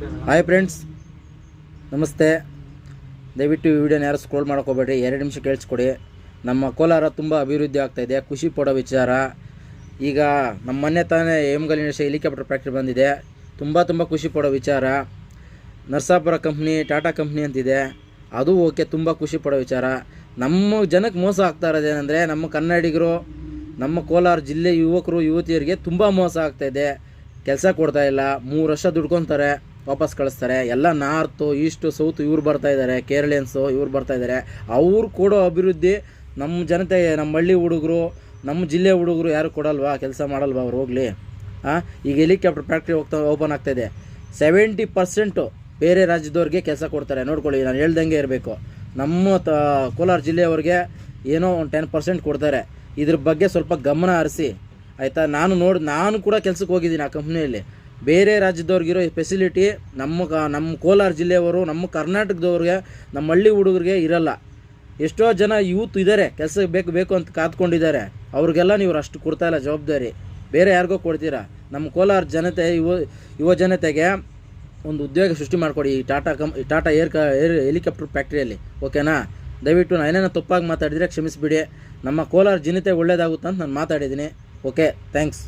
Hi friends, ನಮಸ್ತೆ. ದಯವಿಟ್ಟು ಈ ವಿಡಿಯೋನ ಯಾರು ಸ್ಕ್ರೋಲ್ ಮಾಡೋಕೆ ಹೋಗಬೇಡಿ, 2 ನಿಮಿಷ ಕೇಳಿಸ್ಕೊಡಿ. ನಮ್ಮ ಕೋಲಾರ ತುಂಬ ಅಭಿವೃದ್ಧಿ ಆಗ್ತಾಯಿದೆ, ಖುಷಿ ಪಡೋ ವಿಚಾರ. ಈಗ ನಮ್ಮ ಮೊನ್ನೆ ತಾನೇ ಎಮ್ಗಲಿನ ಹೆಲಿಕಾಪ್ಟರ್ ಫ್ಯಾಕ್ಟ್ರಿ ಬಂದಿದೆ, ತುಂಬ ಖುಷಿ ಪಡೋ ವಿಚಾರ. ನರಸಾಪುರ ಕಂಪ್ನಿ, ಟಾಟಾ ಕಂಪ್ನಿ ಅಂತಿದೆ, ಅದು ಓಕೆ, ತುಂಬ ಖುಷಿ ಪಡೋ ವಿಚಾರ. ನಮ್ಮ ಜನಕ್ಕೆ ಮೋಸ ಆಗ್ತಾ ಇರೋದೇನೆಂದರೆ, ನಮ್ಮ ಕನ್ನಡಿಗರು, ನಮ್ಮ ಕೋಲಾರ ಜಿಲ್ಲೆ ಯುವಕರು ಯುವತಿಯರಿಗೆ ತುಂಬ ಮೋಸ ಆಗ್ತಾಯಿದೆ. ಕೆಲಸ ಕೊಡ್ತಾಯಿಲ್ಲ, 3 ವರ್ಷ ದುಡ್ಕೊತಾರೆ, ವಾಪಸ್ ಕಳಿಸ್ತಾರೆ. ಎಲ್ಲ ನಾರ್ತು, ಈಸ್ಟು, ಸೌತು ಇವ್ರು ಬರ್ತಾಯಿದ್ದಾರೆ, ಕೇರಳಿಯನ್ಸು ಇವ್ರು ಬರ್ತಾಯಿದ್ದಾರೆ. ಅವ್ರು ಕೊಡೋ ಅಭಿವೃದ್ಧಿ ನಮ್ಮ ಜನತೆಗೆ, ನಮ್ಮ ಹಳ್ಳಿ ಹುಡುಗರು, ನಮ್ಮ ಜಿಲ್ಲೆ ಹುಡುಗರು ಯಾರು ಕೊಡಲ್ವಾ? ಕೆಲಸ ಮಾಡಲ್ವಾ ಅವ್ರು? ಹೋಗಲಿ. ಈಗ ಹೆಲಿಕಾಪ್ಟರ್ ಫ್ಯಾಕ್ಟ್ರಿ ಓಪನ್ ಆಗ್ತಾಯಿದೆ, 70% ಬೇರೆ ರಾಜ್ಯದವ್ರಿಗೆ ಕೆಲಸ ಕೊಡ್ತಾರೆ. ನೋಡ್ಕೊಳ್ಳಿ, ನಾನು ಹೇಳ್ದಂಗೆ ಇರಬೇಕು. ನಮ್ಮ ಕೋಲಾರ ಜಿಲ್ಲೆಯವ್ರಿಗೆ ಏನೋ ಒಂದು 10% ಕೊಡ್ತಾರೆ. ಇದ್ರ ಬಗ್ಗೆ ಸ್ವಲ್ಪ ಗಮನ ಹರಿಸಿ, ಆಯಿತಾ? ನಾನು ಕೂಡ ಕೆಲಸಕ್ಕೆ ಹೋಗಿದ್ದೀನಿ ಆ ಕಂಪ್ನಿಯಲ್ಲಿ. ಬೇರೆ ರಾಜ್ಯದವ್ರಿಗಿರೋ ಫೆಸಿಲಿಟಿ ನಮ್ಮ ಕೋಲಾರ ಜಿಲ್ಲೆಯವರು, ನಮ್ಮ ಕರ್ನಾಟಕದವ್ರಿಗೆ, ನಮ್ಮ ಹಳ್ಳಿ ಹುಡುಗರಿಗೆ ಇರಲ್ಲ. ಎಷ್ಟೋ ಜನ ಯೂತ್ ಇದ್ದಾರೆ, ಕೆಲಸ ಬೇಕು ಅಂತ ಕಾತ್ಕೊಂಡಿದ್ದಾರೆ. ಅವ್ರಿಗೆಲ್ಲ ನೀವು ಅಷ್ಟು ಕೊಡ್ತಾಯಿಲ್ಲ ಜವಾಬ್ದಾರಿ, ಬೇರೆ ಯಾರಿಗೋ ಕೊಡ್ತೀರಾ. ನಮ್ಮ ಕೋಲಾರ ಜನತೆ, ಯುವ ಜನತೆಗೆ ಒಂದು ಉದ್ಯೋಗ ಸೃಷ್ಟಿ ಮಾಡಿಕೊಡಿ ಈ ಟಾಟಾ ಏರ್ ಹೆಲಿಕಾಪ್ಟರ್ ಫ್ಯಾಕ್ಟ್ರಿಯಲ್ಲಿ, ಓಕೆನಾ? ದಯವಿಟ್ಟು ನಾನೇನೋ ತಪ್ಪಾಗಿ ಮಾತಾಡಿದರೆ ಕ್ಷಮಿಸಿಬಿಡಿ. ನಮ್ಮ ಕೋಲಾರ ಜನತೆ ಒಳ್ಳೇದಾಗುತ್ತೆ ಅಂತ ನಾನು ಮಾತಾಡಿದ್ದೀನಿ. Okay, thanks.